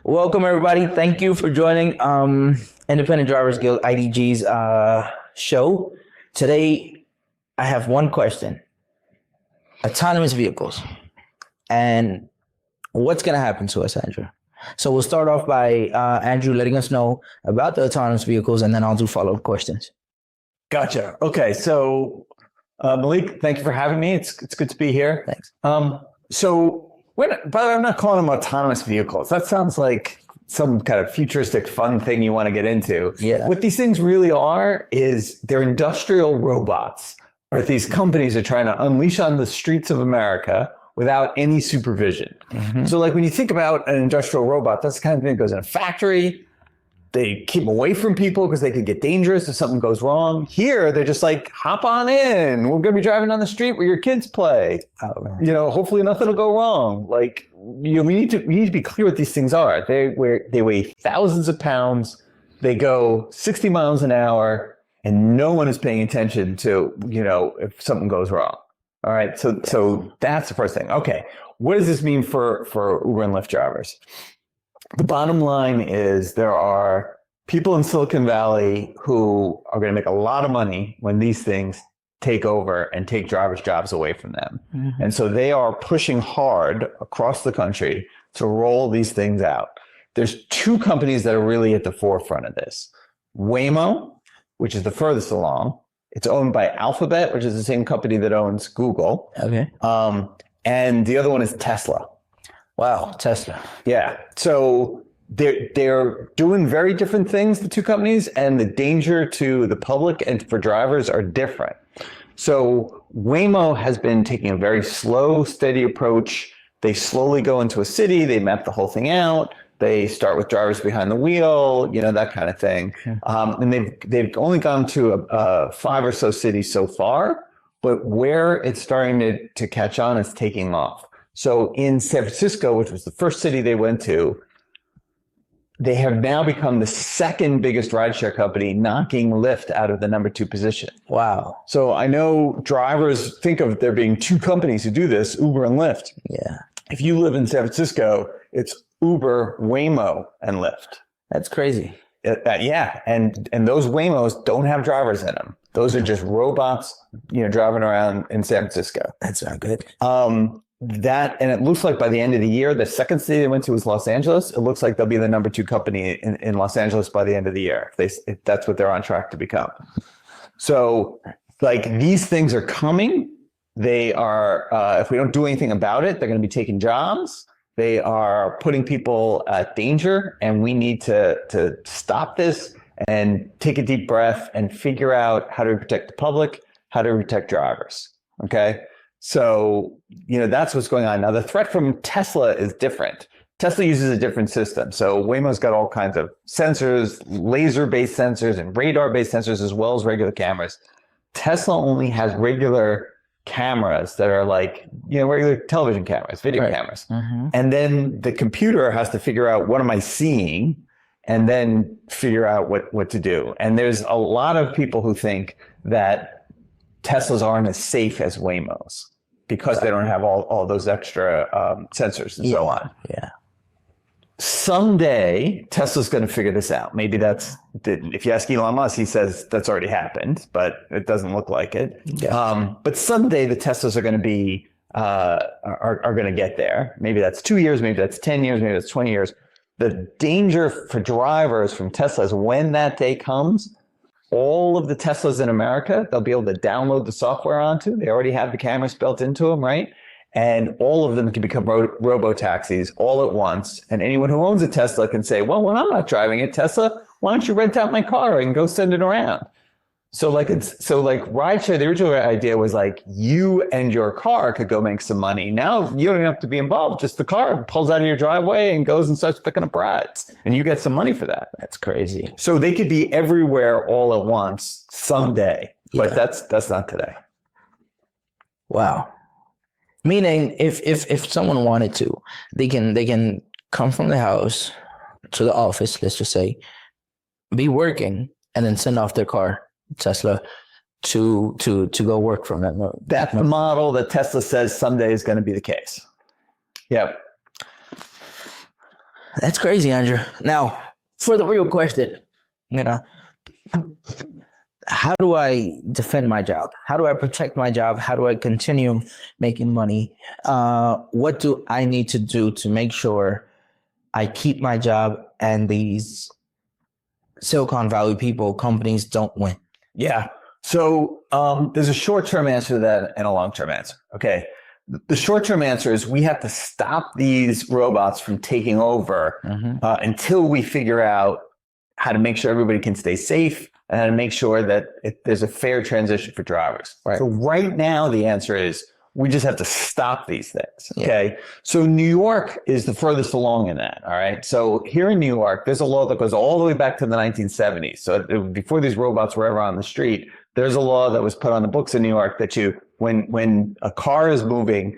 Welcome everybody. Thank you for joining Independent Drivers Guild IDG's show. Today I have one question. Autonomous vehicles. And what's going to happen to us, Andrew? So we'll start off by Andrew letting us know about the autonomous vehicles, and then I'll do follow-up questions. Gotcha. Okay. So Malik, thank you for having me. It's good to be here. Thanks. By the way, I'm not calling them autonomous vehicles. That sounds like some kind of futuristic fun thing you want to get into. Yeah. What these things really are is they're industrial robots, or these companies are trying to unleash on the streets of America without any supervision. Mm-hmm. So like when you think about an industrial robot, that's the kind of thing that goes in a factory. They keep them away from people because they could get dangerous if something goes wrong. Here, they're just like, hop on in. We're going to be driving down the street where your kids play. Hopefully nothing will go wrong. Like, we need to be clear what these things are. They weigh thousands of pounds. They go 60 miles an hour, and no one is paying attention to, if something goes wrong. All right. So that's the first thing. Okay. What does this mean for Uber and Lyft drivers? The bottom line is there are people in Silicon Valley who are going to make a lot of money when these things take over and take drivers' jobs away from them. Mm-hmm. And so they are pushing hard across the country to roll these things out. There's two companies that are really at the forefront of this. Waymo, which is the furthest along. It's owned by Alphabet, which is the same company that owns Google. Okay. And the other one is Tesla. Wow, Tesla. Yeah. So they're doing very different things, the two companies, and the danger to the public and for drivers are different. So Waymo has been taking a very slow, steady approach. They slowly go into a city. They map the whole thing out. They start with drivers behind the wheel, that kind of thing. And they've only gone to 5 or so cities so far, but where it's starting to catch on, it's taking off. So in San Francisco, which was the first city they went to, they have now become the second biggest rideshare company, knocking Lyft out of the number 2 position. Wow. So I know drivers think of there being 2 companies who do this, Uber and Lyft. Yeah. If you live in San Francisco, it's Uber, Waymo, and Lyft. That's crazy. Yeah. And those Waymos don't have drivers in them. Those are just robots, driving around in San Francisco. That's not good. And it looks like by the end of the year, the second city they went to was Los Angeles. It looks like they'll be the number 2 company in Los Angeles by the end of the year. If that's what they're on track to become. So like these things are coming. They are, if we don't do anything about it, they're going to be taking jobs. They are putting people at danger, and we need to stop this and take a deep breath and figure out how to protect the public, how to protect drivers. Okay. So, that's what's going on. Now, the threat from Tesla is different. Tesla uses a different system. So Waymo's got all kinds of sensors, laser-based sensors and radar-based sensors, as well as regular cameras. Tesla only has regular cameras that are like, regular television cameras, video cameras. Mm-hmm. And then the computer has to figure out, what am I seeing? And then figure out what to do. And there's a lot of people who think that Teslas aren't as safe as Waymos because they don't have all those extra sensors and so on. Yeah. Someday, Tesla's going to figure this out. Maybe if you ask Elon Musk, he says that's already happened, but it doesn't look like it. Yeah. But someday the Teslas are going to be, are going to get there. Maybe that's 2 years, maybe that's 10 years, maybe that's 20 years. The danger for drivers from Tesla is when that day comes, all of the Teslas in America, they'll be able to download the software onto. They already have the cameras built into them, right? And all of them can become Robotaxis all at once. And anyone who owns a Tesla can say, well, when I'm not driving it, Tesla, why don't you rent out my car and go send it around? So like rideshare, the original idea was like you and your car could go make some money. Now you don't have to be involved. Just the car pulls out of your driveway and goes and starts picking up rides, and you get some money for that. That's crazy. So they could be everywhere all at once someday, but that's not today. Wow. Meaning if someone wanted to, they can come from the house to the office, let's just say, be working, and then send off their car, Tesla, to go work from that. That's the model that Tesla says someday is going to be the case. Yep. That's crazy, Andrew. Now, for the real question, you know, how do I defend my job? How do I protect my job? How do I continue making money? What do I need to do to make sure I keep my job and these Silicon Valley people, companies don't win? Yeah. So there's a short-term answer to that and a long-term answer. Okay. The short-term answer is we have to stop these robots from taking over until we figure out how to make sure everybody can stay safe and how to make sure that there's a fair transition for drivers. Right. So right now, the answer is we just have to stop these things. Okay. So New York is the furthest along in that. All right. So here in New York, there's a law that goes all the way back to the 1970s. So before these robots were ever on the street, there's a law that was put on the books in New York that when a car is moving,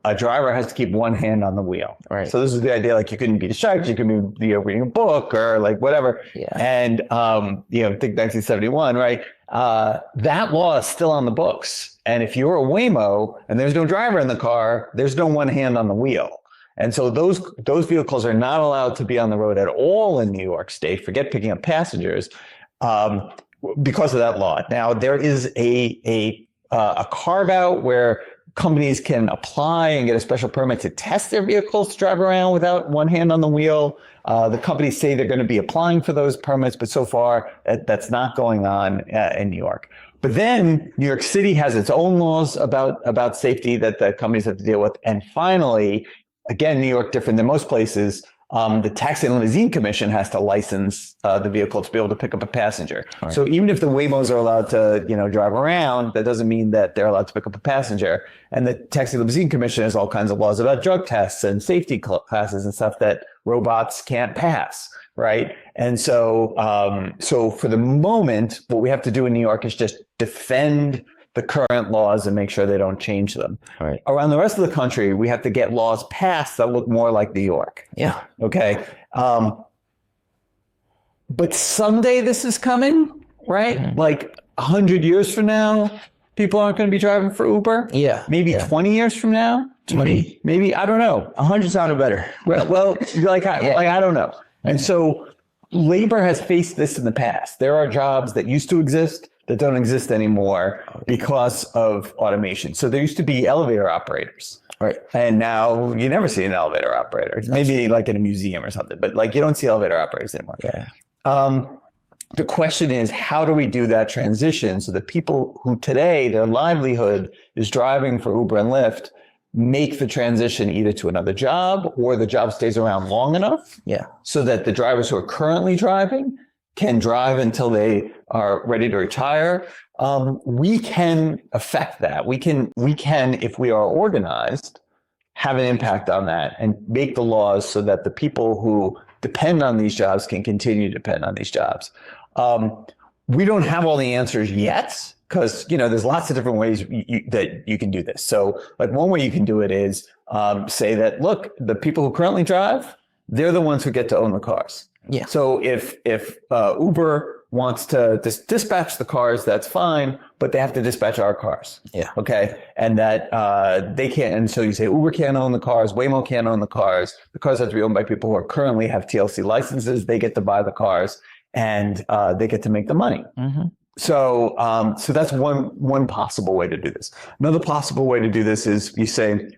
a driver has to keep one hand on the wheel. Right. So this is the idea, like you couldn't be distracted, you could be reading a book or like whatever. Yeah. And I think 1971, right? That law is still on the books. And if you're a Waymo and there's no driver in the car, there's no one hand on the wheel. And so those vehicles are not allowed to be on the road at all in New York State. Forget picking up passengers. Because of that law. Now there is a carve out where companies can apply and get a special permit to test their vehicles to drive around without one hand on the wheel. The companies say they're going to be applying for those permits, but so far that's not going on in New York. But then New York City has its own laws about safety that the companies have to deal with. And finally, again, New York, different than most places, the Taxi and Limousine Commission has to license the vehicle to be able to pick up a passenger. Right. So even if the Waymos are allowed to, drive around, that doesn't mean that they're allowed to pick up a passenger. And the Taxi and Limousine Commission has all kinds of laws about drug tests and safety classes and stuff that robots can't pass, right? And so, so for the moment, what we have to do in New York is just defend the current laws and make sure they don't change them. Right. Around the rest of the country, we have to get laws passed that look more like New York. Yeah. Okay. But someday this is coming, right? Mm-hmm. Like 100 years from now, people aren't going to be driving for Uber. Yeah. Maybe 20 years from now. 20. Maybe I don't know. 100 sounded better. Well, I don't know. And so labor has faced this in the past. There are jobs that used to exist that don't exist anymore because of automation. So there used to be elevator operators. Right. And now you never see an elevator operator. Maybe like in a museum or something, but like you don't see elevator operators anymore. Yeah. The question is, how do we do that transition so that people who today, their livelihood is driving for Uber and Lyft, make the transition either to another job or the job stays around long enough so that the drivers who are currently driving can drive until they are ready to retire. We can affect that. We can, if we are organized, have an impact on that and make the laws so that the people who depend on these jobs can continue to depend on these jobs. We don't have all the answers yet because, there's lots of different ways that you can do this. So like one way you can do it is say that, look, the people who currently drive, they're the ones who get to own the cars. Yeah. So if Uber wants to dispatch the cars, that's fine, but they have to dispatch our cars. Yeah. Okay. And that they can't. And so you say Uber can't own the cars, Waymo can't own the cars. The cars have to be owned by people who are currently have TLC licenses. They get to buy the cars and they get to make the money. Mm-hmm. So that's one possible way to do this. Another possible way to do this is you say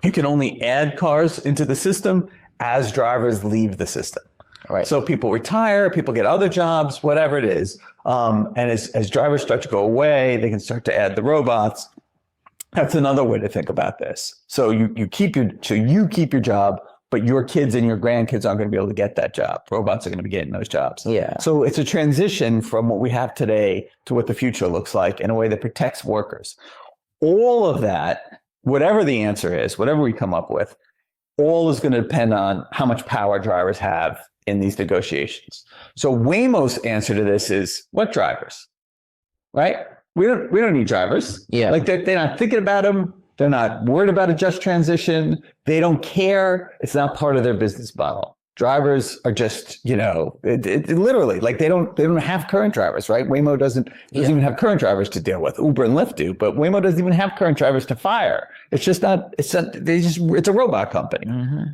you can only add cars into the system as drivers leave the system. Right. So people retire, people get other jobs, whatever it is. And as drivers start to go away, they can start to add the robots. That's another way to think about this. So you keep your job, but your kids and your grandkids aren't going to be able to get that job. Robots are going to be getting those jobs. Yeah. So it's a transition from what we have today to what the future looks like in a way that protects workers. All of that, whatever the answer is, whatever we come up with, all is going to depend on how much power drivers have in these negotiations. So Waymo's answer to this is what drivers, right? We don't need drivers. Yeah. Like they're not thinking about them. They're not worried about a just transition. They don't care. It's not part of their business model. Drivers are just, literally like they don't have current drivers, right? Waymo doesn't even have current drivers to deal with. Uber and Lyft do, but Waymo doesn't even have current drivers to fire. It's a robot company. Mm-hmm.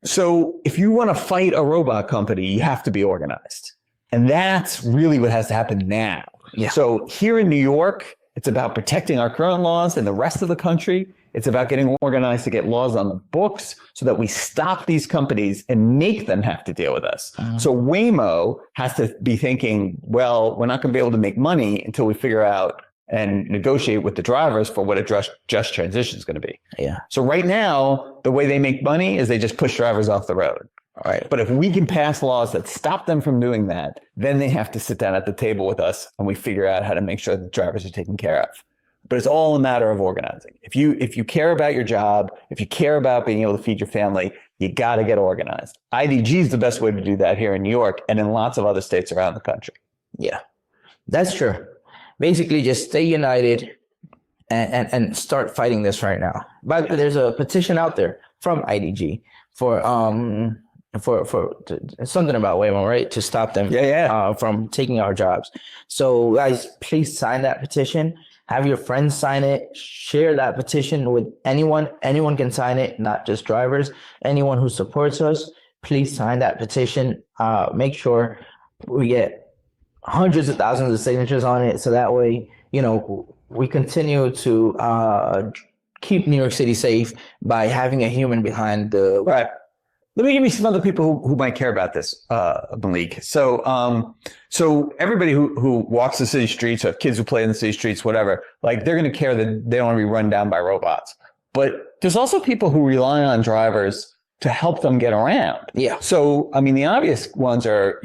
So if you want to fight a robot company, you have to be organized. And that's really what has to happen now. Yeah. So here in New York, it's about protecting our current laws, and the rest of the country, it's about getting organized to get laws on the books so that we stop these companies and make them have to deal with us. So Waymo has to be thinking, well, we're not going to be able to make money until we figure out and negotiate with the drivers for what a just transition is going to be. Yeah. So right now, the way they make money is they just push drivers off the road. All right. But if we can pass laws that stop them from doing that, then they have to sit down at the table with us and we figure out how to make sure that drivers are taken care of. But it's all a matter of organizing. If you care about your job, if you care about being able to feed your family, you got to get organized. IDG is the best way to do that here in New York and in lots of other states around the country. Yeah, that's true. Basically, just stay united and start fighting this right now. But there's a petition out there from IDG for something about Waymo, right? To stop them from taking our jobs. So guys, please sign that petition. Have your friends sign it. Share that petition with anyone. Anyone can sign it, not just drivers. Anyone who supports us, please sign that petition. Make sure we get hundreds of thousands of signatures on it, so that way, we continue to keep New York City safe by having a human behind the. Right. Let me give you some other people who might care about this, Malik. So everybody who walks the city streets, or have kids who play in the city streets, whatever, like they're going to care that they don't want to be run down by robots. But there's also people who rely on drivers to help them get around. Yeah. So, I mean, the obvious ones are,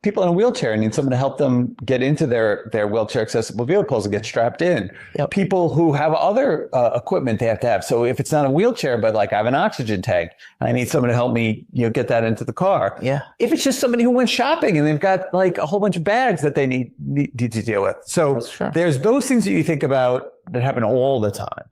people in a wheelchair need someone to help them get into their wheelchair accessible vehicles and get strapped in. Yep. People who have other equipment they have to have. So if it's not a wheelchair, but like I have an oxygen tank, I need someone to help me, get that into the car. Yeah. If it's just somebody who went shopping and they've got like a whole bunch of bags that they need to deal with. So there's those things that you think about that happen all the time.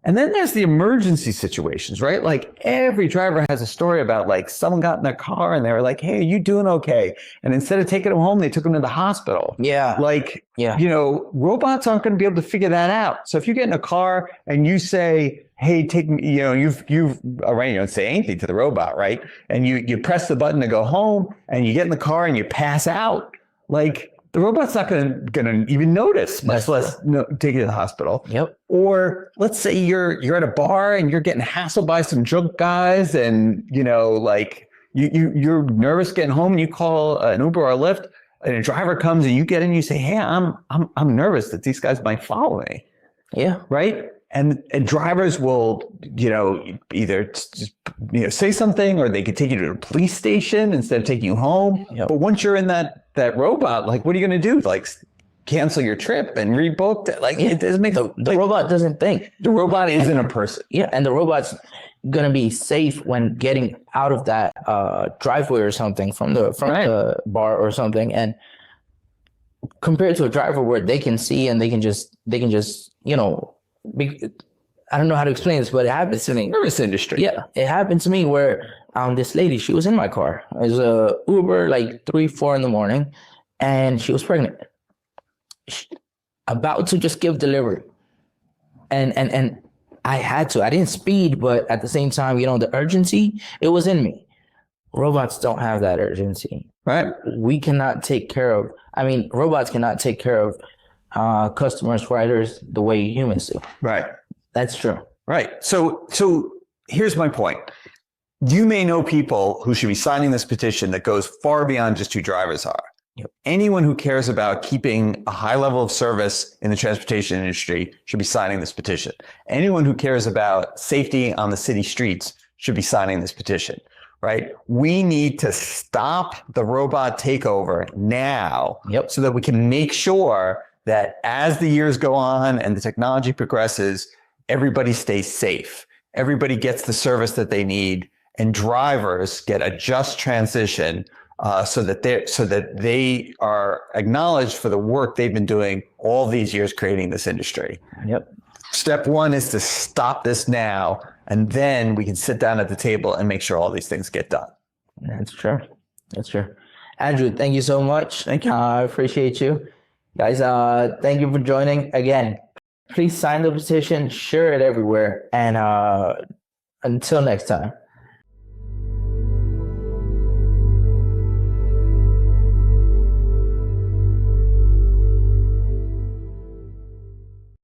And then there's the emergency situations, right? Like every driver has a story about like someone got in their car and they were like, hey, are you doing okay? And instead of taking them home, they took them to the hospital. Yeah. Robots aren't going to be able to figure that out. So if you get in a car and you say, hey, take me, you've already, don't say anything to the robot, right? And you press the button to go home and you get in the car and you pass out. Like, the robot's not going to even notice, much less take you to the hospital. Yep. Or let's say you're at a bar and you're getting hassled by some drunk guys, and you're nervous getting home, and you call an Uber or a Lyft, and a driver comes and you get in, and you say, hey, I'm nervous that these guys might follow me. Yeah. Right. And drivers will, either just, say something, or they could take you to a police station instead of taking you home. Yep. But once you're in that robot, like, what are you going to do? Like, cancel your trip and rebook it? Like, it doesn't make the robot doesn't think. The robot isn't a person. Yeah, and the robot's going to be safe when getting out of that driveway or something from the bar or something, and compared to a driver where they can see and they can just I don't know how to explain this, but it happens to me. Service industry. Yeah, it happened to me where this lady, she was in my car. It was a Uber, like 3-4 in the morning, and she was pregnant, about to just give delivery, and I had to. I didn't speed, but at the same time, the urgency, it was in me. Robots don't have that urgency. Right. We cannot take care of. Robots cannot take care of customers, riders, the way humans do. Right. That's true. Right. So here's my point. You may know people who should be signing this petition that goes far beyond just who drivers are. Yep. Anyone who cares about keeping a high level of service in the transportation industry should be signing this petition. Anyone who cares about safety on the city streets should be signing this petition. Right? We need to stop the robot takeover now. Yep. So that we can make sure that as the years go on and the technology progresses, everybody stays safe. Everybody gets the service that they need, and drivers get a just transition so that they are acknowledged for the work they've been doing all these years creating this industry. Yep. Step one is to stop this now, and then we can sit down at the table and make sure all these things get done. That's true. That's true. Andrew, thank you so much. Thank you. I appreciate you. Guys, thank you for joining. Again, please sign the petition, share it everywhere, and until next time.